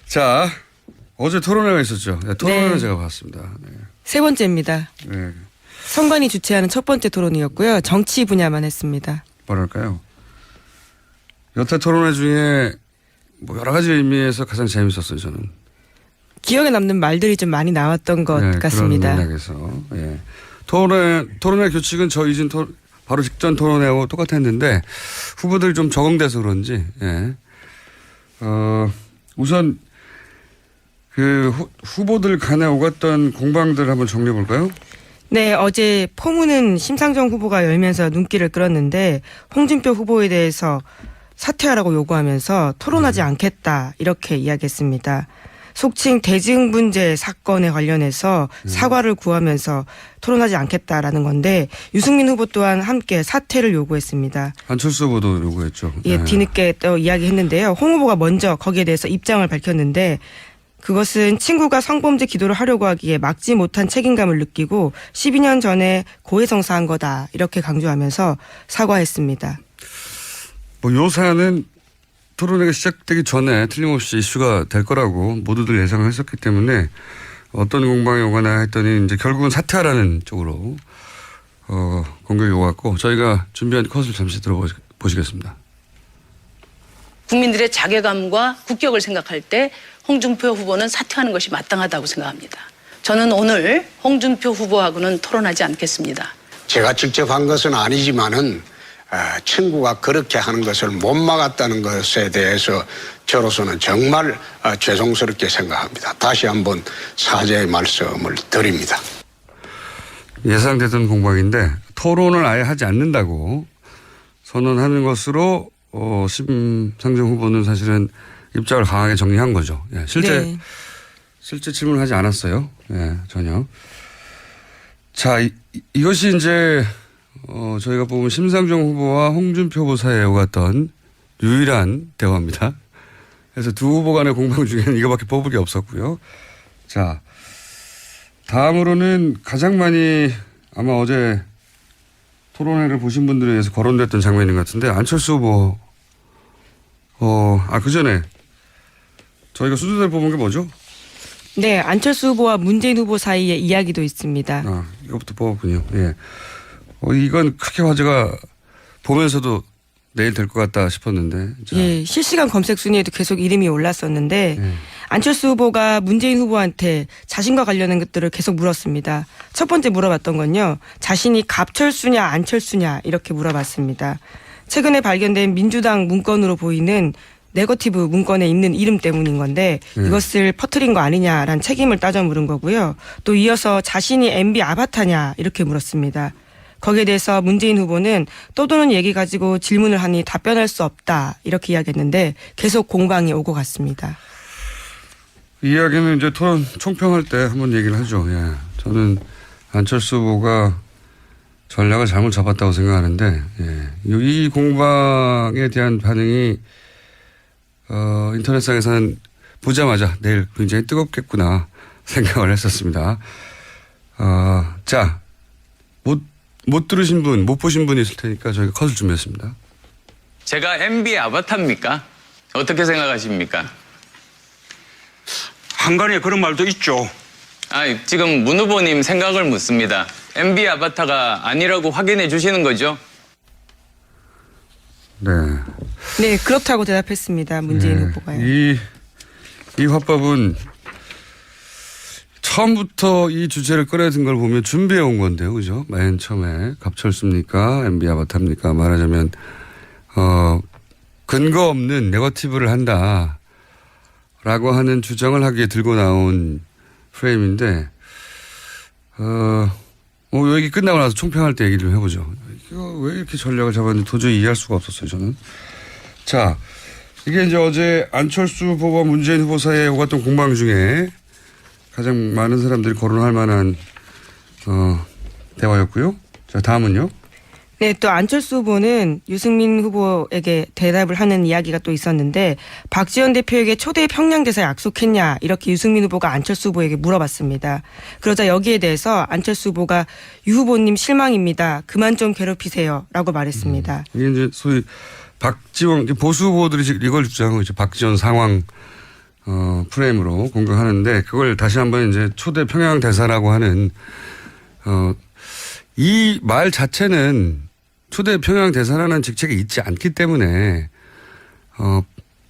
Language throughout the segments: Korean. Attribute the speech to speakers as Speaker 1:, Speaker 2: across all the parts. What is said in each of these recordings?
Speaker 1: 자, 어제 토론회가 있었죠. 네, 토론회는
Speaker 2: 네.
Speaker 1: 제가 봤습니다. 네.
Speaker 2: 세 번째입니다.
Speaker 1: 네.
Speaker 2: 선관위 주최하는 첫 번째 토론이었고요. 정치 분야만 했습니다.
Speaker 1: 뭐랄까요. 여태 토론회 중에 뭐 여러 가지 의미에서 가장 재밌었어요, 저는.
Speaker 2: 기억에 남는 말들이 좀 많이 나왔던 것
Speaker 1: 네,
Speaker 2: 같습니다.
Speaker 1: 그런 맥락에서. 예. 토론회 규칙은 저 이전 바로 직전 토론회하고 똑같았는데 후보들이 좀 적응돼서 그런지, 예. 우선 그 후보들 간에 오갔던 공방들 한번 정리해 볼까요?
Speaker 2: 네, 어제 포문은 심상정 후보가 열면서 눈길을 끌었는데 홍준표 후보에 대해서 사퇴하라고 요구하면서 토론하지 않겠다 이렇게 이야기했습니다. 속칭 대증분제 사건에 관련해서 사과를 구하면서 토론하지 않겠다라는 건데 유승민 후보 또한 함께 사퇴를 요구했습니다.
Speaker 1: 안철수 후보도 요구했죠.
Speaker 2: 예,
Speaker 1: 네.
Speaker 2: 뒤늦게 또 이야기했는데요. 홍 후보가 먼저 거기에 대해서 입장을 밝혔는데 그것은 친구가 성범죄 기도를 하려고 하기에 막지 못한 책임감을 느끼고 12년 전에 고해성사한 거다 이렇게 강조하면서 사과했습니다.
Speaker 1: 뭐 요사는 토론회가 시작되기 전에 틀림없이 이슈가 될 거라고 모두들 예상을 했었기 때문에 어떤 공방이 오거나 했더니 이제 결국은 사퇴하라는 쪽으로 공격이 오갔고 저희가 준비한 컷을 잠시 들어보시겠습니다.
Speaker 3: 국민들의 자괴감과 국격을 생각할 때 홍준표 후보는 사퇴하는 것이 마땅하다고 생각합니다. 저는 오늘 홍준표 후보하고는 토론하지 않겠습니다.
Speaker 4: 제가 직접 한 것은 아니지만은 친구가 그렇게 하는 것을 못 막았다는 것에 대해서 저로서는 정말 죄송스럽게 생각합니다. 다시 한번 사죄의 말씀을 드립니다.
Speaker 1: 예상되던 공방인데 토론을 아예 하지 않는다고 선언하는 것으로 심상정 후보는 사실은 입장을 강하게 정리한 거죠. 예, 실제 질문을 하지 않았어요. 예, 전혀. 자, 이것이 이제 저희가 보면 심상정 후보와 홍준표 후보 사이에 오갔던 유일한 대화입니다. 그래서 두 후보 간의 공방 중에는 이거밖에 뽑을 게 없었고요. 자, 다음으로는 가장 많이 아마 어제 토론회를 보신 분들에 의해서 거론됐던 장면인 것 같은데 안철수 후보 그 전에 저희가 순서대로 뽑은 게 뭐죠?
Speaker 2: 네, 안철수 후보와 문재인 후보 사이의 이야기도 있습니다.
Speaker 1: 이것부터 뽑았군요. 예. 이건 크게 화제가 보면서도 내일 될 것 같다 싶었는데. 자.
Speaker 2: 예, 실시간 검색 순위에도 계속 이름이 올랐었는데 안철수 후보가 문재인 후보한테 자신과 관련된 것들을 계속 물었습니다. 첫 번째 물어봤던 건요. 자신이 갑철수냐 안철수냐 이렇게 물어봤습니다. 최근에 발견된 민주당 문건으로 보이는 네거티브 문건에 있는 이름 때문인 건데 이것을 퍼뜨린 거 아니냐라는 책임을 따져 물은 거고요. 또 이어서 자신이 MB 아바타냐 이렇게 물었습니다. 거기에 대해서 문재인 후보는 떠도는 얘기 가지고 질문을 하니 답변할 수 없다 이렇게 이야기했는데 계속 공방이 오고 갔습니다.
Speaker 1: 이 이야기는 이제 토론 총평할 때 한번 얘기를 하죠. 예. 저는 안철수 후보가 전략을 잘못 잡았다고 생각하는데 이 공방에 대한 반응이 인터넷상에서는 보자마자 내일 굉장히 뜨겁겠구나 생각을 했었습니다. 자, 못 들으신 분, 못 보신 분이 있을 테니까 저희가 컷을 준비했습니다.
Speaker 5: 제가 MB 아바타입니까? 어떻게 생각하십니까?
Speaker 6: 한간에 그런 말도 있죠.
Speaker 5: 지금 문 후보님 생각을 묻습니다. MB 아바타가 아니라고 확인해 주시는 거죠?
Speaker 1: 네.
Speaker 2: 네, 그렇다고 대답했습니다. 문재인 후보가요.
Speaker 1: 이 화법은 처음부터 이 주제를 꺼내든 걸 보면 준비해 온 건데요. 그죠? 맨 처음에 갑철수입니까? MB 아바타입니까? 말하자면 근거 없는 네거티브를 한다라고 하는 주장을 하기에 들고 나온 프레임인데 얘기 끝나고 나서 총평할 때 얘기 좀 해보죠. 이거 왜 이렇게 전략을 잡았는지 도저히 이해할 수가 없었어요. 저는. 자, 이게 이제 어제 안철수 후보와 문재인 후보 사이에 오갔던 공방 중에 가장 많은 사람들이 거론할 만한 대화였고요. 자, 다음은요.
Speaker 2: 네, 또 안철수 후보는 유승민 후보에게 대답을 하는 이야기가 또 있었는데 박지원 대표에게 초대 평양대사 약속했냐 이렇게 유승민 후보가 안철수 후보에게 물어봤습니다. 그러자 여기에 대해서 안철수 후보가 유 후보님 실망입니다. 그만 좀 괴롭히세요 라고 말했습니다.
Speaker 1: 이게 이제 소위 박지원 보수 후보들이 이걸 주장하고 있죠. 박지원 상황 프레임으로 공격하는데 그걸 다시 한번 이제 초대 평양 대사라고 하는 이 말 자체는 초대 평양 대사라는 직책이 있지 않기 때문에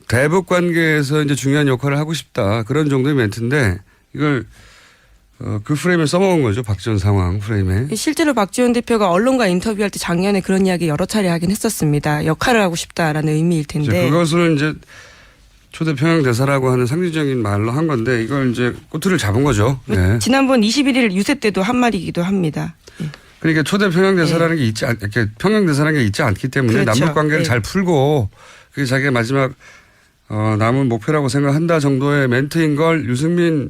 Speaker 1: 대북 관계에서 이제 중요한 역할을 하고 싶다 그런 정도의 멘트인데 이걸 그 프레임에 써먹은 거죠. 박지원 상황 프레임에.
Speaker 2: 실제로 박지원 대표가 언론과 인터뷰할 때 작년에 그런 이야기 여러 차례 하긴 했었습니다. 역할을 하고 싶다라는 의미일 텐데.
Speaker 1: 그것을 이제 초대 평양 대사라고 하는 상징적인 말로 한 건데 이걸 이제 꼬투리를 잡은 거죠. 네.
Speaker 2: 지난번 21일 유세 때도 한 말이기도 합니다.
Speaker 1: 그러니까 초대 평양 대사라는 게 있지 이렇게 평양 대사라는 게 있지 않기 때문에
Speaker 2: 그렇죠.
Speaker 1: 남북 관계를 잘 풀고 그게 자기의 마지막 남은 목표라고 생각한다 정도의 멘트인 걸 유승민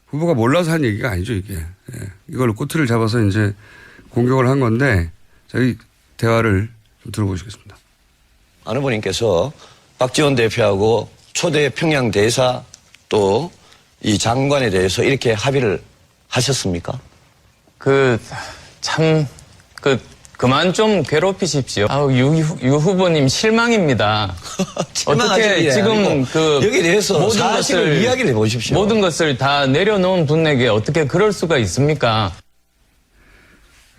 Speaker 1: 후보가 몰라서 한 얘기가 아니죠, 이게. 예. 이걸 꼬투리를 잡아서 이제 공격을 한 건데 저희 대화를 좀 들어보시겠습니다.
Speaker 6: 안 후보님께서 박지원 대표하고 초대 평양 대사 또 이 장관에 대해서 이렇게 합의를 하셨습니까?
Speaker 5: 그만 좀 괴롭히십시오. 유 후보님 실망입니다. 어떻게 지금
Speaker 6: 여기에 대해서
Speaker 5: 모든
Speaker 6: 사실을
Speaker 5: 것을
Speaker 6: 이야기를 해보십시오.
Speaker 5: 모든 것을 다 내려놓은 분에게 어떻게 그럴 수가 있습니까?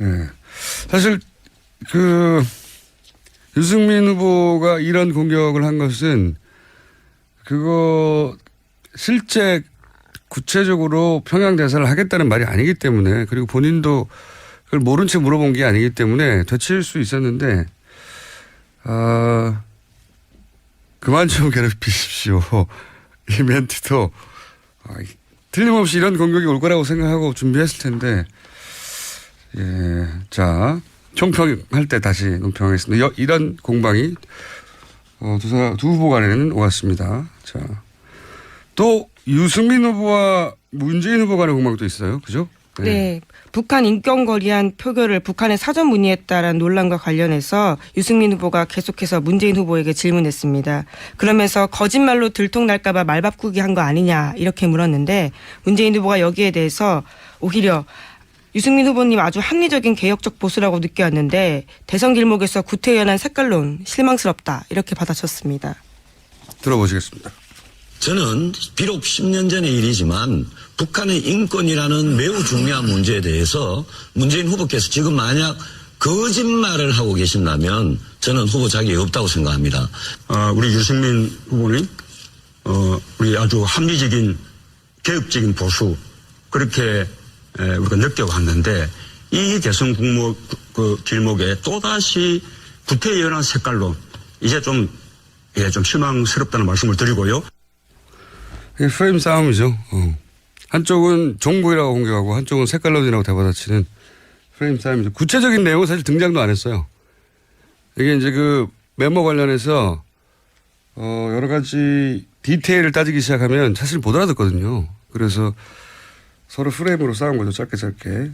Speaker 1: 예. 사실 유승민 후보가 이런 공격을 한 것은 실제 구체적으로 평양 대사를 하겠다는 말이 아니기 때문에 그리고 본인도 그걸 모른 채 물어본 게 아니기 때문에 되칠 수 있었는데 그만 좀 괴롭히십시오. 이 멘트도 틀림없이 이런 공격이 올 거라고 생각하고 준비했을 텐데 예, 자 총평할 때 다시 논평하겠습니다. 이런 공방이 두 후보 간에는 오갔습니다. 자, 또 유승민 후보와 문재인 후보 간의 공방도 있어요. 그죠?
Speaker 2: 네. 북한 인권거리한 표결을 북한에 사전 문의했다라는 논란과 관련해서 유승민 후보가 계속해서 문재인 후보에게 질문했습니다. 그러면서 거짓말로 들통날까 봐 말바꾸기 한 거 아니냐 이렇게 물었는데 문재인 후보가 여기에 대해서 오히려 유승민 후보님 아주 합리적인 개혁적 보수라고 느껴왔는데 대선 길목에서 구태연한 색깔론 실망스럽다 이렇게 받아쳤습니다.
Speaker 1: 들어보시겠습니다.
Speaker 6: 저는 비록 10년 전의 일이지만 북한의 인권이라는 매우 중요한 문제에 대해서 문재인 후보께서 지금 만약 거짓말을 하고 계신다면 저는 후보 자격이 없다고 생각합니다.
Speaker 7: 우리 유승민 후보님, 우리 아주 합리적인 개혁적인 보수 그렇게 우리가 느껴왔는데 이 대선 길목에 또다시 구태연한 색깔로 이제 좀 실망스럽다는 말씀을 드리고요.
Speaker 1: 이게 프레임 싸움이죠. 한쪽은 종북이라고 공격하고 한쪽은 색깔론이라고 대받아치는 프레임 싸움이죠. 구체적인 내용은 사실 등장도 안 했어요. 이게 이제 그 메모 관련해서 여러 가지 디테일을 따지기 시작하면 사실 못 알아듣거든요. 그래서 서로 프레임으로 싸운 거죠. 짧게.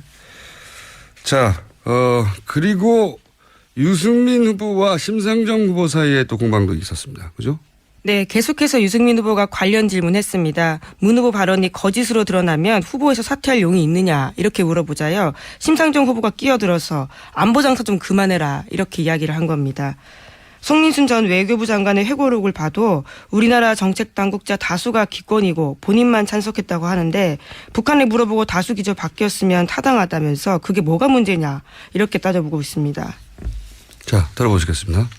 Speaker 1: 자, 그리고 유승민 후보와 심상정 후보 사이에 또 공방도 있었습니다. 그죠?
Speaker 2: 네, 계속해서 유승민 후보가 관련 질문했습니다. 문 후보 발언이 거짓으로 드러나면 후보에서 사퇴할 용이 있느냐 이렇게 물어보자요. 심상정 후보가 끼어들어서 안보 장사 좀 그만해라 이렇게 이야기를 한 겁니다. 송민순 전 외교부 장관의 회고록을 봐도 우리나라 정책 당국자 다수가 기권이고 본인만 찬성했다고 하는데 북한에 물어보고 다수 기조 바뀌었으면 타당하다면서 그게 뭐가 문제냐 이렇게 따져보고 있습니다.
Speaker 1: 자, 들어보시겠습니다.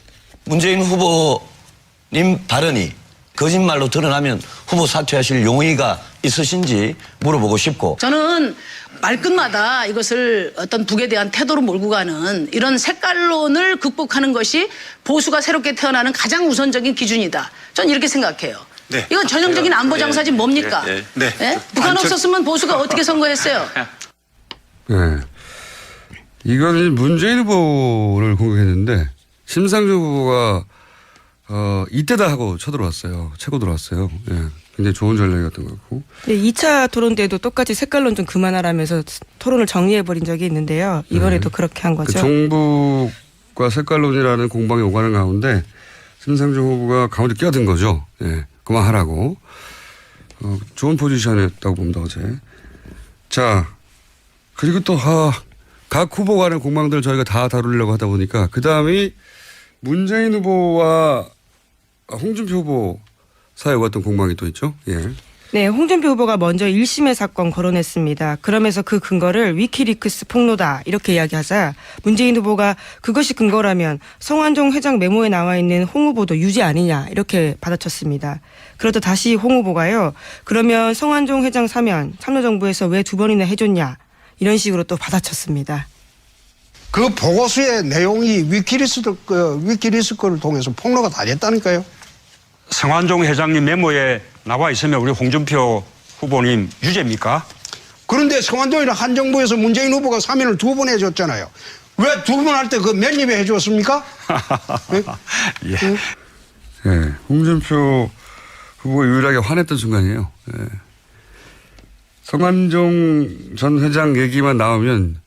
Speaker 6: 문재인 후보님 발언이 거짓말로 드러나면 후보 사퇴하실 용의가 있으신지 물어보고 싶고
Speaker 3: 저는 말끝마다 이것을 어떤 북에 대한 태도로 몰고 가는 이런 색깔론을 극복하는 것이 보수가 새롭게 태어나는 가장 우선적인 기준이다. 전 이렇게 생각해요.
Speaker 7: 네.
Speaker 3: 이건 전형적인 안보 장사지 뭡니까?
Speaker 7: 네.
Speaker 3: 예? 북한 없었으면 보수가 어떻게 선거했어요?
Speaker 1: 네. 이거는 문재인 후보를 공격했는데 심상정 후보가 이때다 하고 쳐들어왔어요. 채고 들어왔어요. 예. 굉장히 좋은 전략이었던 것 같고.
Speaker 2: 네, 2차 토론 때도 똑같이 색깔론 좀 그만하라면서 토론을 정리해버린 적이 있는데요. 이번에도 그렇게 한 거죠.
Speaker 1: 그 종북과 색깔론이라는 공방이 오가는 가운데 심상정 후보가 가운데 끼어든 거죠. 예. 그만하라고. 좋은 포지션이었다고 봅니다, 어제. 자, 그리고 또 각 후보 간의 공방들 저희가 다 다루려고 하다 보니까 그 다음이 문재인 후보와 홍준표 후보 사회였던 공방이 또 있죠. 예.
Speaker 2: 네, 홍준표 후보가 먼저 1심의 사건 거론했습니다. 그러면서 그 근거를 위키리크스 폭로다 이렇게 이야기하자 문재인 후보가 그것이 근거라면 성완종 회장 메모에 나와 있는 홍 후보도 유죄 아니냐 이렇게 받아쳤습니다. 그러다 다시 홍 후보가요. 그러면 성완종 회장 사면 참여정부에서 왜 2번이나 해줬냐 이런 식으로 또 받아쳤습니다.
Speaker 4: 그 보고서의 내용이 위키리스 거를 통해서 폭로가 다 됐다니까요.
Speaker 7: 성완종 회장님 메모에 나와 있으면 우리 홍준표 후보님 유죄입니까?
Speaker 4: 그런데 성완종이랑 한 정부에서 문재인 후보가 사면을 2번 해줬잖아요. 왜 2번 할 때 그 몇 입에 해줬습니까?
Speaker 7: 예.
Speaker 1: 예. 홍준표 후보가 유일하게 화냈던 순간이에요. 예. 성완종 전 회장 얘기만 나오면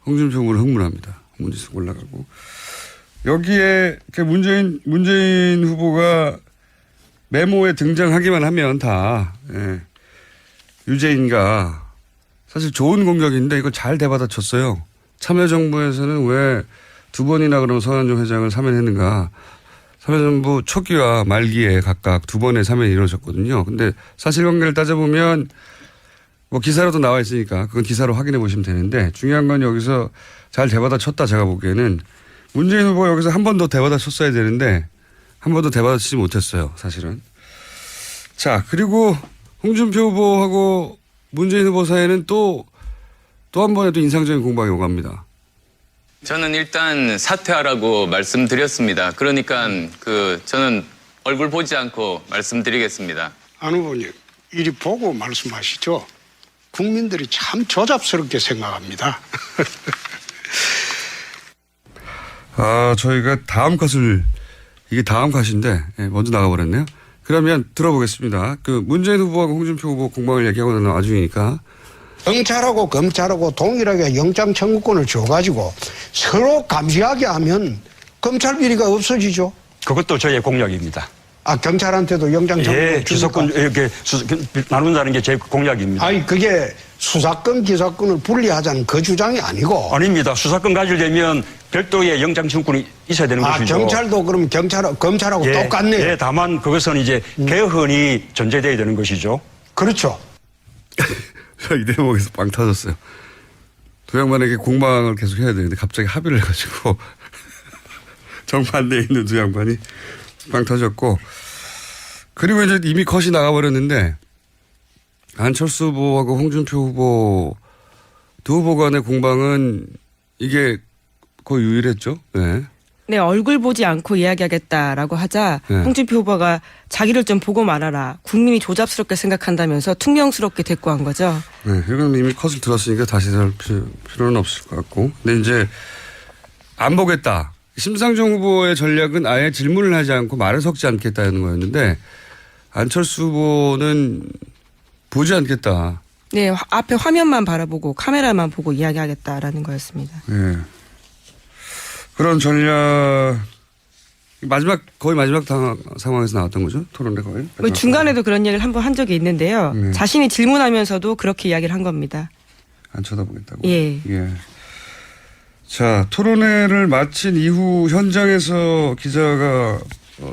Speaker 1: 홍준표 후보는 흥분합니다. 문지수 올라가고. 여기에 문재인 후보가 메모에 등장하기만 하면 다 예. 유죄인가. 사실 좋은 공격인데 이걸 잘 대받아쳤어요. 참여정부에서는 왜 2번이나 그럼 성완종 회장을 사면했는가. 참여정부 초기와 말기에 각각 2번의 사면이 이루어졌거든요. 근데 사실관계를 따져보면 뭐 기사로도 나와 있으니까 그건 기사로 확인해 보시면 되는데 중요한 건 여기서 잘 대받아쳤다 제가 보기에는 문재인 후보가 여기서 한 번 더 대받아쳤어야 되는데 한 번도 대받아치지 못했어요. 사실은. 자 그리고 홍준표 후보하고 문재인 후보 사이에는 또 한 번의 또 인상적인 공방이 오갑니다.
Speaker 5: 저는 일단 사퇴하라고 말씀드렸습니다. 그러니까 저는 얼굴 보지 않고 말씀드리겠습니다.
Speaker 4: 안 후보님, 이리 보고 말씀하시죠. 국민들이 참 조잡스럽게 생각합니다.
Speaker 1: 저희가 이게 다음 컷인데 먼저 나가버렸네요. 그러면 들어보겠습니다. 문재인 후보하고 홍준표 후보 공방을 얘기하고 나는 와중이니까.
Speaker 4: 경찰하고 검찰하고 동일하게 영장 청구권을 줘가지고 서로 감시하게 하면 검찰 비리가 없어지죠.
Speaker 7: 그것도 저의 공약입니다.
Speaker 4: 경찰한테도 영장 청구권
Speaker 7: 예, 기소권 이렇게 나눈다는 게 제 공약입니다.
Speaker 4: 아니 그게 수사권 기소권을 분리하자는 그 주장이 아니고.
Speaker 7: 아닙니다. 수사권 가지려면 별도의 영장 청구권이 있어야 되는 것이죠.
Speaker 4: 경찰도 그럼 검찰하고 똑같네요.
Speaker 7: 예, 다만 그것은 이제 개헌이 전제돼야 되는 것이죠.
Speaker 4: 그렇죠.
Speaker 1: 이 대목에서 빵 터졌어요. 두 양반에게 공방을 계속 해야 되는데 갑자기 합의를 해가지고 정반대에 있는 두 양반이 빵 터졌고 그리고 이제 이미 컷이 나가버렸는데 안철수 후보하고 홍준표 후보 두 후보 간의 공방은 이게 거의 유일했죠. 네.
Speaker 2: 네, 얼굴 보지 않고 이야기하겠다라고 하자
Speaker 1: 네.
Speaker 2: 홍준표 후보가 자기를 좀 보고 말아라. 국민이 조잡스럽게 생각한다면서 퉁명스럽게 대꾸한 거죠.
Speaker 1: 네, 이건 이미 컷을 들었으니까 다시 할 필요는 없을 것 같고. 근데 이제 안 보겠다. 심상정 후보의 전략은 아예 질문을 하지 않고 말을 섞지 않겠다는 거였는데 안철수 후보는 보지 않겠다.
Speaker 2: 네, 앞에 화면만 바라보고 카메라만 보고 이야기하겠다라는 거였습니다.
Speaker 1: 네. 그런 전략 거의 마지막 상황에서 나왔던 거죠? 토론회 거의?
Speaker 2: 뭐 중간에도 그런 얘기를 한 번 한 적이 있는데요.
Speaker 1: 네.
Speaker 2: 자신이 질문하면서도 그렇게 이야기를 한 겁니다.
Speaker 1: 안 쳐다보겠다고?
Speaker 2: 예.
Speaker 1: 자, 토론회를 마친 이후 현장에서 기자가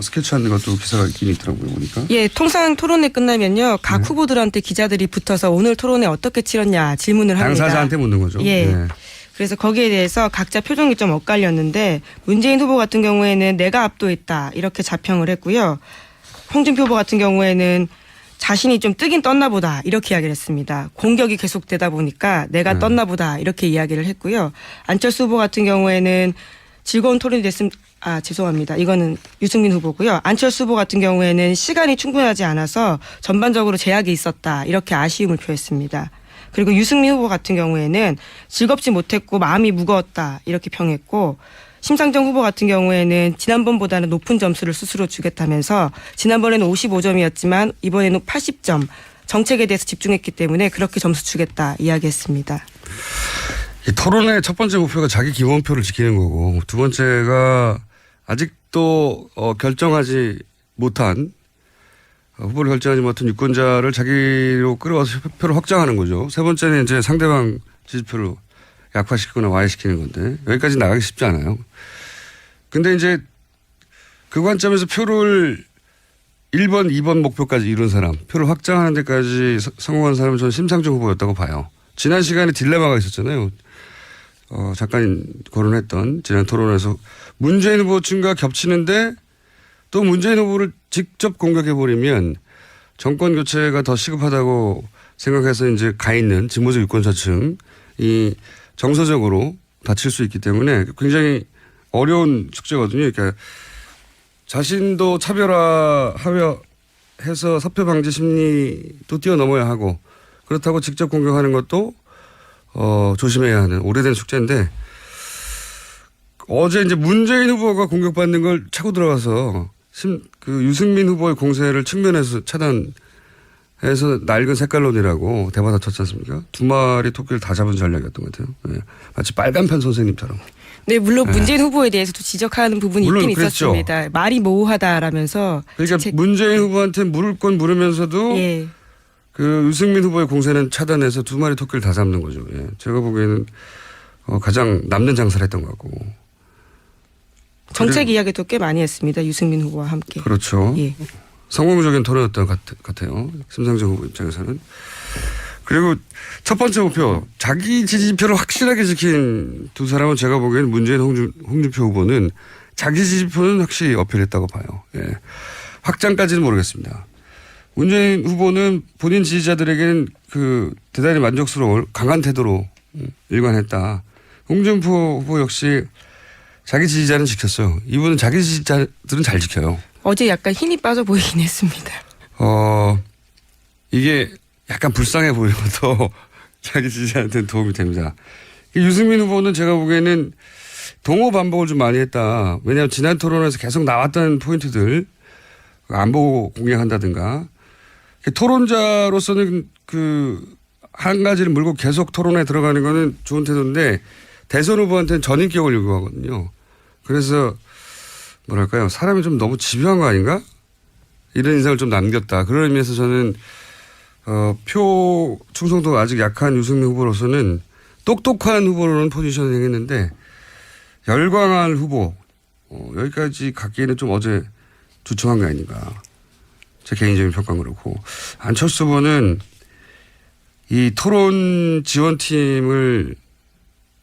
Speaker 1: 스케치하는 것도 기사가 있긴 있더라고요, 보니까.
Speaker 2: 예, 통상 토론회 끝나면요. 각 후보들한테 기자들이 붙어서 오늘 토론회 어떻게 치렀냐 질문을 합니다.
Speaker 1: 당사자한테 묻는 거죠.
Speaker 2: 예.
Speaker 1: 네.
Speaker 2: 그래서 거기에 대해서 각자 표정이 좀 엇갈렸는데 문재인 후보 같은 경우에는 내가 압도했다 이렇게 자평을 했고요. 홍준표 후보 같은 경우에는 자신이 좀 뜨긴 떴나 보다 이렇게 이야기를 했습니다. 공격이 계속되다 보니까 내가 떴나 보다 이렇게 이야기를 했고요. 안철수 후보 같은 경우에는 즐거운 토론이 됐으면 죄송합니다. 이거는 유승민 후보고요. 안철수 후보 같은 경우에는 시간이 충분하지 않아서 전반적으로 제약이 있었다 이렇게 아쉬움을 표했습니다. 그리고 유승민 후보 같은 경우에는 즐겁지 못했고 마음이 무거웠다 이렇게 평했고 심상정 후보 같은 경우에는 지난번보다는 높은 점수를 스스로 주겠다면서 지난번에는 55점이었지만 이번에는 80점 정책에 대해서 집중했기 때문에 그렇게 점수 주겠다 이야기했습니다.
Speaker 1: 이 토론의 첫 번째 목표가 자기 기본표를 지키는 거고 두 번째가 아직도 결정하지 못한 후보를 결정하지 못한 유권자를 자기로 끌어와서 표를 확장하는 거죠. 세 번째는 이제 상대방 지지표를 약화시키거나 와해시키는 건데 여기까지 나가기 쉽지 않아요. 근데 이제 그 관점에서 표를 1번, 2번 목표까지 이룬 사람, 표를 확장하는 데까지 성공한 사람은 저는 심상정 후보였다고 봐요. 지난 시간에 딜레마가 있었잖아요. 잠깐 거론했던 지난 토론에서 문재인 후보 측과 겹치는데 또 문재인 후보를 직접 공격해버리면 정권 교체가 더 시급하다고 생각해서 이제 가 있는 진보적 유권자층이 정서적으로 다칠 수 있기 때문에 굉장히 어려운 숙제거든요. 그러니까 자신도 차별화하여 해서 사표 방지 심리도 뛰어넘어야 하고 그렇다고 직접 공격하는 것도 조심해야 하는 오래된 숙제인데 어제 이제 문재인 후보가 공격받는 걸 차고 들어가서 그 유승민 후보의 공세를 측면에서 차단해서 낡은 색깔론이라고 대받아 쳤지 않습니까? 2마리 토끼를 다 잡은 전략이었던 것 같아요. 네. 마치 빨간편 선생님처럼.
Speaker 2: 네, 물론 문재인 후보에 대해서도 지적하는 부분이 있긴
Speaker 1: 그랬죠.
Speaker 2: 있었습니다. 말이 모호하다라면서.
Speaker 1: 그러니까 문재인 후보한테 물을 건 물으면서도
Speaker 2: 예.
Speaker 1: 그 유승민 후보의 공세는 차단해서 2마리 토끼를 다 잡는 거죠. 예. 제가 보기에는 가장 남는 장사를 했던 것 같고.
Speaker 2: 정책 이야기도 꽤 많이 했습니다. 유승민 후보와 함께.
Speaker 1: 그렇죠.
Speaker 2: 예.
Speaker 1: 성공적인 토론이었던 것 같아요. 심상정 후보 입장에서는. 그리고 첫 번째 목표, 자기 지지표를 확실하게 지킨 두 사람은 제가 보기에는 문재인 홍준표 후보는 자기 지지표는 확실히 어필했다고 봐요. 예. 확장까지는 모르겠습니다. 문재인 후보는 본인 지지자들에게는 대단히 만족스러울 강한 태도로 일관했다. 홍준표 후보 역시 자기 지지자는 지켰어요. 이분은 자기 지지자들은 잘 지켜요.
Speaker 2: 어제 약간 힘이 빠져 보이긴 했습니다.
Speaker 1: 이게 약간 불쌍해 보이는 것도 자기 지지자한테는 도움이 됩니다. 유승민 후보는 제가 보기에는 동호 반복을 좀 많이 했다. 왜냐하면 지난 토론에서 계속 나왔던 포인트들 안 보고 공략한다든가 토론자로서는 한 가지를 물고 계속 토론에 들어가는 거는 좋은 태도인데 대선 후보한테는 전인격을 요구하거든요. 그래서 뭐랄까요. 사람이 좀 너무 집요한 거 아닌가? 이런 인상을 좀 남겼다. 그런 의미에서 저는 표 충성도가 아직 약한 유승민 후보로서는 똑똑한 후보로는 포지셔닝 했는데 열광할 후보 여기까지 갖기에는 좀 어제 주춤한 게 아닌가. 제 개인적인 평가는 그렇고 안철수 후보는 이 토론 지원팀을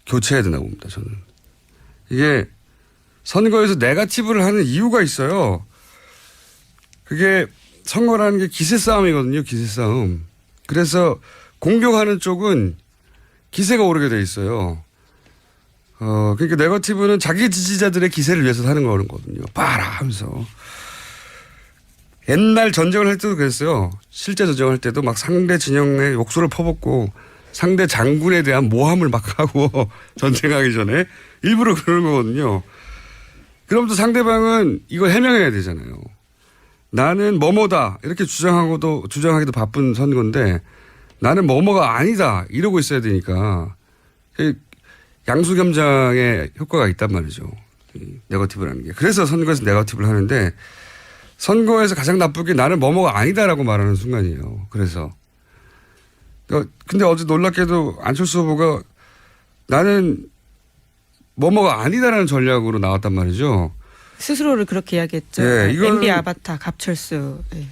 Speaker 1: 교체해야 된다고 봅니다. 저는. 이게 선거에서 네거티브를 하는 이유가 있어요. 그게 선거라는 게 기세 싸움이거든요. 기세 싸움. 그래서 공격하는 쪽은 기세가 오르게 돼 있어요. 그러니까 네거티브는 자기 지지자들의 기세를 위해서 하는 거거든요. 봐라 하면서. 옛날 전쟁을 할 때도 그랬어요. 실제 전쟁을 할 때도 막 상대 진영에 욕설을 퍼붓고 상대 장군에 대한 모함을 막 하고 전쟁하기 전에 일부러 그러는 거거든요. 그럼 또 상대방은 이걸 해명해야 되잖아요. 나는 뭐뭐다 이렇게 주장하기도 바쁜 선거인데 나는 뭐뭐가 아니다 이러고 있어야 되니까 양수겸장의 효과가 있단 말이죠. 네거티브라는 게. 그래서 선거에서 네거티브를 하는데 선거에서 가장 나쁘게 나는 뭐뭐가 아니다라고 말하는 순간이에요. 그래서. 근데 어제 놀랍게도 안철수 후보가 나는 뭐뭐가 아니다라는 전략으로 나왔단 말이죠.
Speaker 2: 스스로를 그렇게 이야기했죠.
Speaker 1: 네,
Speaker 2: MB 아바타 갑철수. 네.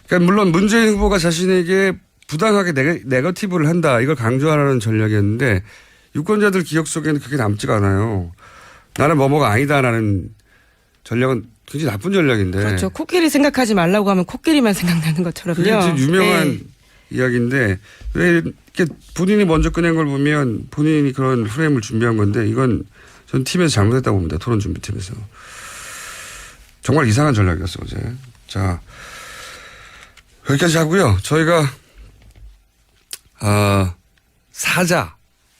Speaker 1: 그러니까 물론 문재인 후보가 자신에게 부당하게 네거티브를 한다 이걸 강조하라는 전략이었는데 유권자들 기억 속에는 그게 남지가 않아요. 나는 뭐뭐가 아니다라는 전략은 굉장히 나쁜 전략인데.
Speaker 2: 그렇죠. 코끼리 생각하지 말라고 하면 코끼리만 생각나는 것처럼요.
Speaker 1: 그게 지금 유명한
Speaker 2: 네.
Speaker 1: 이야기인데 왜 이렇게 본인이 먼저 꺼낸 걸 보면 본인이 그런 프레임을 준비한 건데 이건 전 팀에서 잘못했다고 봅니다. 토론 준비팀에서. 정말 이상한 전략이었어 어제. 자 여기까지 하고요. 저희가 사자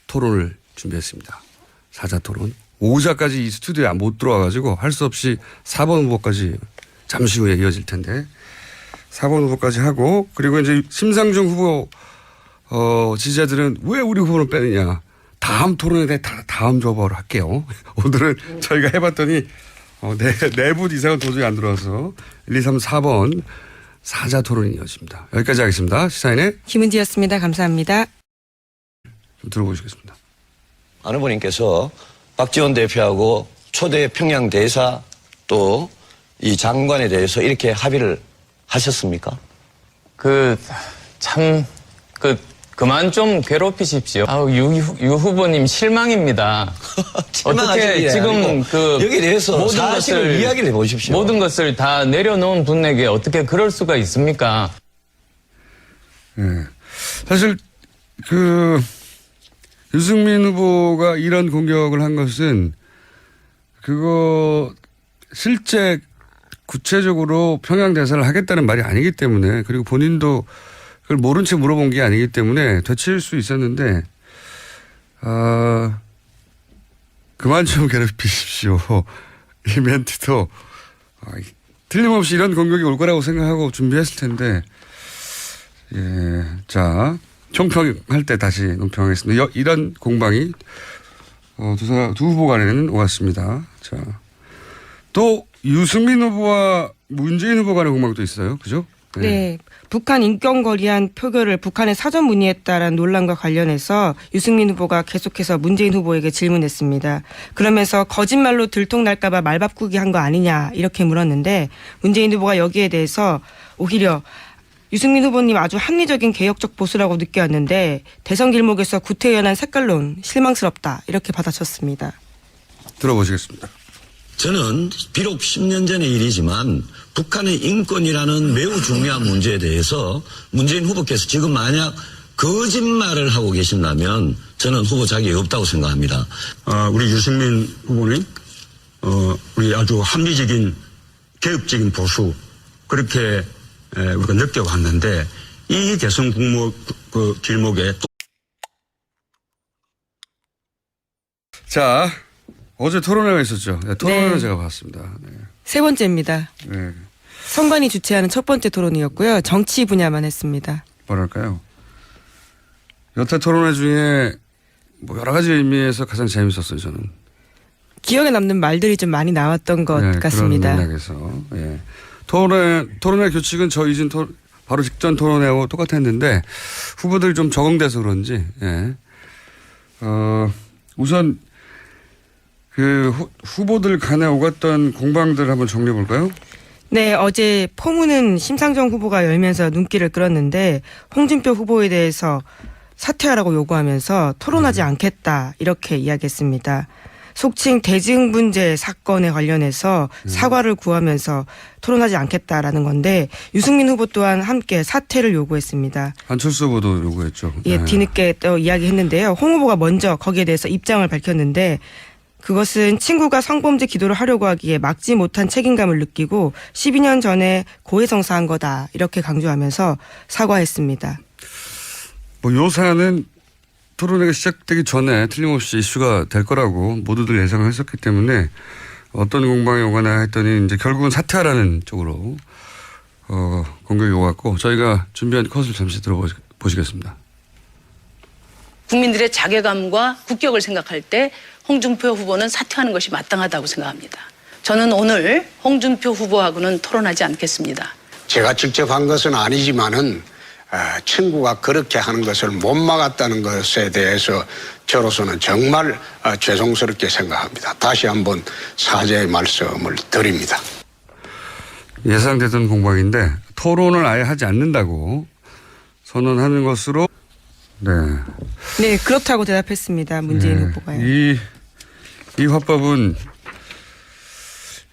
Speaker 1: 토론을 준비했습니다. 사자 토론. 5자까지 이 스튜디오에 못 들어와가지고 할 수 없이 4번 후보까지 잠시 후에 이어질 텐데 4번 후보까지 하고 그리고 이제 심상정 후보 지지자들은 왜 우리 후보를 빼느냐. 다음 토론에 대해 다음 조합으로 할게요. 오늘은 저희가 해봤더니 네 분 이상은 도저히 안 들어와서 1, 2, 3, 4번 사자 토론이 이어집니다. 여기까지 하겠습니다. 시사인의
Speaker 2: 김은지였습니다. 감사합니다.
Speaker 1: 좀 들어보시겠습니다.
Speaker 6: 안 후보님께서 박지원 대표하고 초대 평양 대사 또 이 장관에 대해서 이렇게 합의를 하셨습니까?
Speaker 5: 그만 좀 괴롭히십시오. 유 후보님 실망입니다. 어떻게 지금
Speaker 6: 여기에 대해서
Speaker 5: 모든
Speaker 6: 사실을 이야기를 해보십시오.
Speaker 5: 모든 것을 다 내려놓은 분에게 어떻게 그럴 수가 있습니까?
Speaker 1: 예. 사실 유승민 후보가 이런 공격을 한 것은 그거 실제 구체적으로 평양 대사를 하겠다는 말이 아니기 때문에, 그리고 본인도 그걸 모른 채 물어본 게 아니기 때문에 되칠 수 있었는데, 그만 좀 괴롭히십시오. 이 멘트도 틀림없이 이런 공격이 올 거라고 생각하고 준비했을 텐데, 예, 자, 총평할 때 다시 논평하겠습니다. 이런 공방이 두 후보 간에는 오갔습니다. 자, 또 유승민 후보와 문재인 후보 간의 공방도 있어요. 그죠?
Speaker 2: 네. 북한 인권 거리한 표결을 북한에 사전 문의했다라는 논란과 관련해서 유승민 후보가 계속해서 문재인 후보에게 질문했습니다. 그러면서 거짓말로 들통날까 봐 말 바꾸기 한 거 아니냐 이렇게 물었는데, 문재인 후보가 여기에 대해서 오히려 유승민 후보님 아주 합리적인 개혁적 보수라고 느껴왔는데 대선 길목에서 구태연한 색깔론 실망스럽다 이렇게 받아쳤습니다.
Speaker 1: 들어보시겠습니다.
Speaker 6: 저는 비록 10년 전의 일이지만 북한의 인권이라는 매우 중요한 문제에 대해서 문재인 후보께서 지금 만약 거짓말을 하고 계신다면 저는 후보 자격이 없다고 생각합니다.
Speaker 7: 우리 유승민 후보님, 우리 아주 합리적인 개혁적인 보수, 그렇게 우리가 느껴왔는데, 이 대선 길목에 또.
Speaker 1: 자, 어제 토론회가 있었죠. 네, 토론회는
Speaker 2: 네.
Speaker 1: 제가 봤습니다. 네.
Speaker 2: 세 번째입니다.
Speaker 1: 네.
Speaker 2: 선관위 주최하는 첫 번째 토론이었고요. 정치 분야만 했습니다.
Speaker 1: 뭐랄까요. 여태 토론회 중에 뭐 여러 가지 의미에서 가장 재밌었어요, 저는.
Speaker 2: 기억에 남는 말들이 좀 많이 나왔던 것
Speaker 1: 네,
Speaker 2: 같습니다.
Speaker 1: 그런 맥락에서. 예. 토론회 규칙은 저 이전 바로 직전 토론회하고 똑같았는데 후보들이 좀 적응돼서 그런지, 예. 우선 후보들 간에 오갔던 공방들 한번 정리해 볼까요?
Speaker 2: 네, 어제 포문은 심상정 후보가 열면서 눈길을 끌었는데 홍준표 후보에 대해서 사퇴하라고 요구하면서 토론하지 않겠다 이렇게 이야기했습니다. 속칭 대증분제 사건에 관련해서 사과를 구하면서 토론하지 않겠다라는 건데 유승민 후보 또한 함께 사퇴를 요구했습니다.
Speaker 1: 안철수 후보도 요구했죠.
Speaker 2: 예,
Speaker 1: 네.
Speaker 2: 뒤늦게 또 이야기했는데요. 홍 후보가 먼저 거기에 대해서 입장을 밝혔는데 그것은 친구가 성범죄 기도를 하려고 하기에 막지 못한 책임감을 느끼고 12년 전에 고해성사한 거다 이렇게 강조하면서 사과했습니다.
Speaker 1: 뭐 요 사안은 토론회가 시작되기 전에 틀림없이 이슈가 될 거라고 모두들 예상을 했었기 때문에 어떤 공방이 오거나 했더니 이제 결국은 사퇴하라는 쪽으로 공격이 오갔고 저희가 준비한 컷을 잠시 들어보시겠습니다.
Speaker 3: 국민들의 자괴감과 국격을 생각할 때 홍준표 후보는 사퇴하는 것이 마땅하다고 생각합니다. 저는 오늘 홍준표 후보하고는 토론하지 않겠습니다.
Speaker 4: 제가 직접 한 것은 아니지만은 친구가 그렇게 하는 것을 못 막았다는 것에 대해서 저로서는 정말 죄송스럽게 생각합니다. 다시 한번 사죄의 말씀을 드립니다.
Speaker 1: 예상되던 공방인데 토론을 아예 하지 않는다고 선언하는 것으로
Speaker 2: 네, 그렇다고 대답했습니다. 문재인 후보가요.
Speaker 1: 이 화법은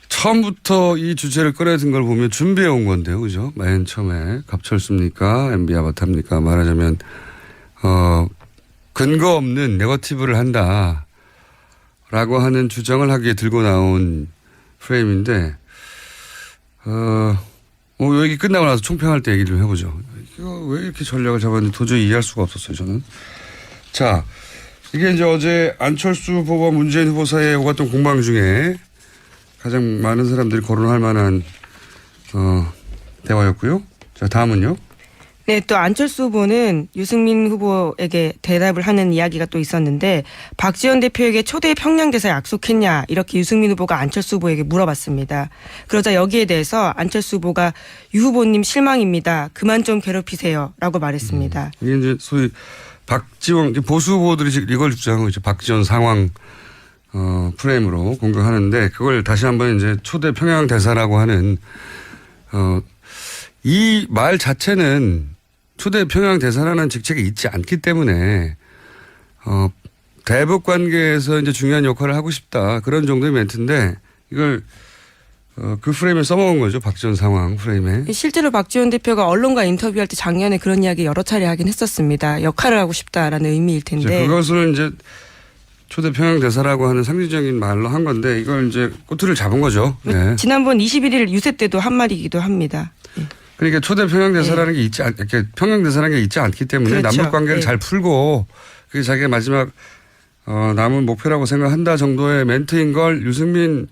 Speaker 1: 처음부터 이 주제를 꺼내든 걸 보면 준비해 온 건데요. 그죠? 맨 처음에 갑철수입니까? MB 아바타입니까? 말하자면 근거 없는 네거티브를 한다라고 하는 주장을 하기에 들고 나온 프레임인데 얘기 끝나고 나서 총평할 때 얘기 좀 해보죠. 이거 왜 이렇게 전략을 잡았는지 도저히 이해할 수가 없었어요. 저는. 자, 이게 이제 어제 안철수 후보와 문재인 후보 사이에 오갔던 공방 중에 가장 많은 사람들이 거론할 만한 대화였고요. 자, 다음은요.
Speaker 2: 네, 또 안철수 후보는 유승민 후보에게 대답을 하는 이야기가 또 있었는데 박지원 대표에게 초대 평양대사 약속했냐 이렇게 유승민 후보가 안철수 후보에게 물어봤습니다. 그러자 여기에 대해서 안철수 후보가 유 후보님 실망입니다. 그만 좀 괴롭히세요 라고 말했습니다.
Speaker 1: 이게 이제 소위 박지원 보수 후보들이 이걸 주장하고 있죠. 박지원 상황 프레임으로 공격하는데 그걸 다시 한번 이제 초대 평양 대사라고 하는 이 말 자체는 초대 평양 대사라는 직책이 있지 않기 때문에 대북 관계에서 이제 중요한 역할을 하고 싶다 그런 정도의 멘트인데 이걸 그 프레임에 써먹은 거죠. 박지원 상황 프레임에.
Speaker 2: 실제로 박지원 대표가 언론과 인터뷰할 때 작년에 그런 이야기 여러 차례 하긴 했었습니다. 역할을 하고 싶다라는 의미일 텐데.
Speaker 1: 그것을 이제 초대 평양 대사라고 하는 상징적인 말로 한 건데 이걸 이제 꼬투리를 잡은 거죠. 네.
Speaker 2: 지난번 21일 유세 때도 한 말이기도 합니다.
Speaker 1: 그러니까 초대 평양 대사라는 게 있지 이렇게 평양 대사라는 게 있지 않기 때문에
Speaker 2: 그렇죠.
Speaker 1: 남북 관계를 잘 풀고 그게 자기의 마지막 남은 목표라고 생각한다 정도의 멘트인 걸 유승민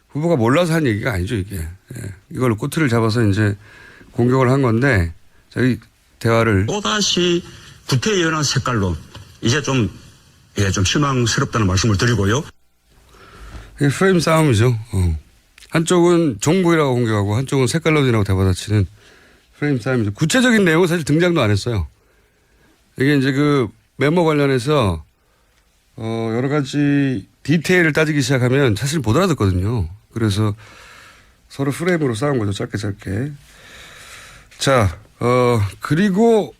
Speaker 1: 후보가 몰라서 한 얘기가 아니죠, 이게. 예. 이걸 꼬투리를 잡아서 이제 공격을 한 건데, 저희 대화를.
Speaker 7: 또다시 구태연한 색깔로 이제 좀 실망스럽다는 말씀을 드리고요.
Speaker 1: 이게 프레임 싸움이죠. 한쪽은 종북이라고 공격하고 한쪽은 색깔론이라고 대받아치는 프레임 싸움이죠. 구체적인 내용은 사실 등장도 안 했어요. 이게 이제 그 메모 관련해서 여러 가지 디테일을 따지기 시작하면 사실 못 알아듣거든요. 그래서 서로 프레임으로 싸운 거죠. 짧게. 자, 그리고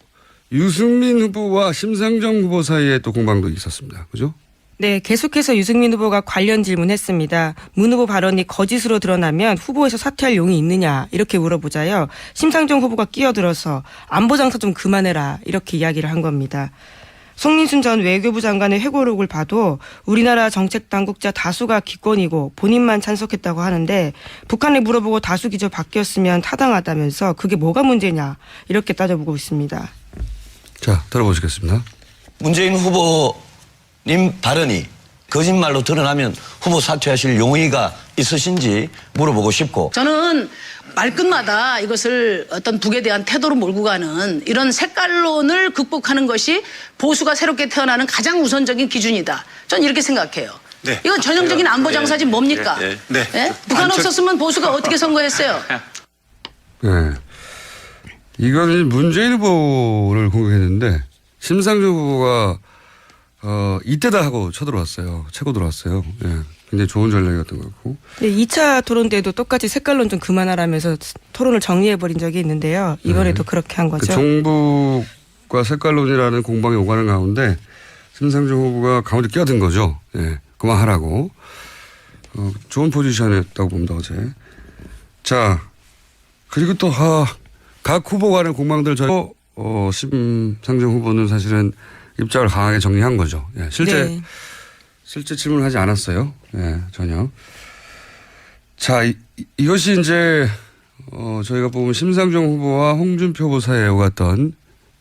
Speaker 1: 유승민 후보와 심상정 후보 사이에 또 공방도 있었습니다. 그죠?
Speaker 2: 네, 계속해서 유승민 후보가 관련 질문했습니다. 문 후보 발언이 거짓으로 드러나면 후보에서 사퇴할 용이 있느냐 이렇게 물어보자요. 심상정 후보가 끼어들어서 안보 장사 좀 그만해라 이렇게 이야기를 한 겁니다. 송민순 전 외교부 장관의 회고록을 봐도 우리나라 정책 당국자 다수가 기권이고 본인만 찬성했다고 하는데 북한에 물어보고 다수 기조 바뀌었으면 타당하다면서 그게 뭐가 문제냐 이렇게 따져보고 있습니다.
Speaker 1: 자, 들어보시겠습니다.
Speaker 6: 문재인 후보님 발언이 거짓말로 드러나면 후보 사퇴하실 용의가 있으신지 물어보고 싶고
Speaker 3: 저는 말끝마다 이것을 어떤 북에 대한 태도로 몰고 가는 이런 색깔론을 극복하는 것이 보수가 새롭게 태어나는 가장 우선적인 기준이다. 전 이렇게 생각해요.
Speaker 7: 네.
Speaker 3: 이건 전형적인 안보 장사지 뭡니까?
Speaker 7: 네.
Speaker 3: 예? 북한 없었으면 보수가 어떻게 선거했어요?
Speaker 1: 네. 이거는 문재인 후보를 공격했는데 심상정 후보가 이때다 하고 쳐들어왔어요. 채고 들어왔어요. 예. 굉장히 좋은 전략이었던 것 같고.
Speaker 2: 네, 2차 토론 때도 똑같이 색깔론 좀 그만하라면서 토론을 정리해버린 적이 있는데요. 이번에도 그렇게 한 거죠.
Speaker 1: 그 종북과 색깔론이라는 공방이 오가는 가운데 심상정 후보가 가운데 끼어든 거죠. 예. 그만하라고. 좋은 포지션이었다고 봅니다, 어제. 자, 그리고 또, 각 후보 간의 공방들 심상정 후보는 사실은 입장을 강하게 정리한 거죠. 예. 실제 질문을 하지 않았어요. 예, 전혀. 자, 이것이 이제, 저희가 보면 심상정 후보와 홍준표 후보 사이에 오갔던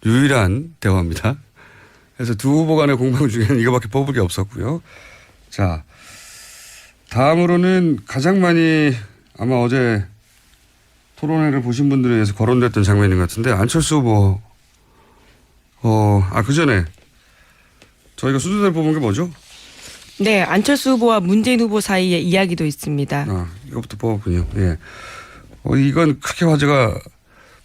Speaker 1: 유일한 대화입니다. 그래서 두 후보 간의 공방 중에는 이거밖에 뽑을 게 없었고요. 자, 다음으로는 가장 많이 아마 어제 토론회를 보신 분들에 의해서 거론됐던 장면인 것 같은데 안철수 후보, 그 전에 저희가 순서대로 뽑은 게 뭐죠?
Speaker 2: 네, 안철수 후보와 문재인 후보 사이의 이야기도 있습니다.
Speaker 1: 이것부터 뽑았군요. 예. 이건 크게 화제가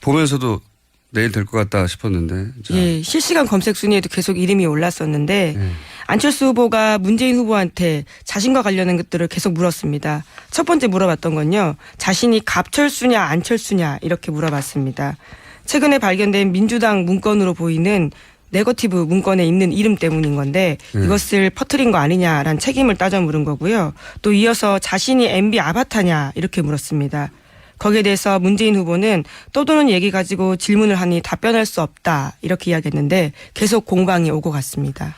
Speaker 1: 보면서도 내일 될 것 같다 싶었는데. 자.
Speaker 2: 예, 실시간 검색 순위에도 계속 이름이 올랐었는데 안철수 후보가 문재인 후보한테 자신과 관련된 것들을 계속 물었습니다. 첫 번째 물어봤던 건요. 자신이 갑철수냐 안철수냐 이렇게 물어봤습니다. 최근에 발견된 민주당 문건으로 보이는 네거티브 문건에 있는 이름 때문인 건데 이것을 퍼뜨린 거 아니냐라는 책임을 따져 물은 거고요. 또 이어서 자신이 MB 아바타냐 이렇게 물었습니다. 거기에 대해서 문재인 후보는 떠도는 얘기 가지고 질문을 하니 답변할 수 없다 이렇게 이야기했는데 계속 공방이 오고 갔습니다.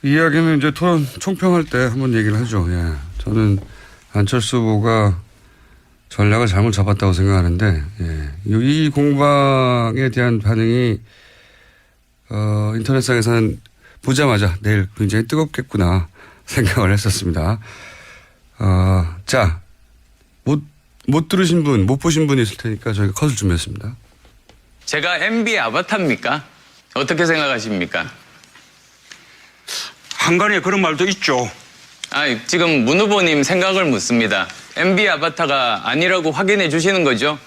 Speaker 1: 이 이야기는 이제 토론 총평할 때 한번 얘기를 하죠. 예. 저는 안철수 후보가 전략을 잘못 잡았다고 생각하는데 이 공방에 대한 반응이 인터넷상에서는 보자마자 내일 굉장히 뜨겁겠구나 생각을 했었습니다. 자, 못 들으신 분, 못 보신 분이 있을 테니까 저희가 컷을 준비했습니다.
Speaker 5: 제가 MB 아바타입니까? 어떻게 생각하십니까?
Speaker 7: 한간에 그런 말도 있죠.
Speaker 5: 지금 문 후보님 생각을 묻습니다. MB 아바타가 아니라고 확인해 주시는 거죠?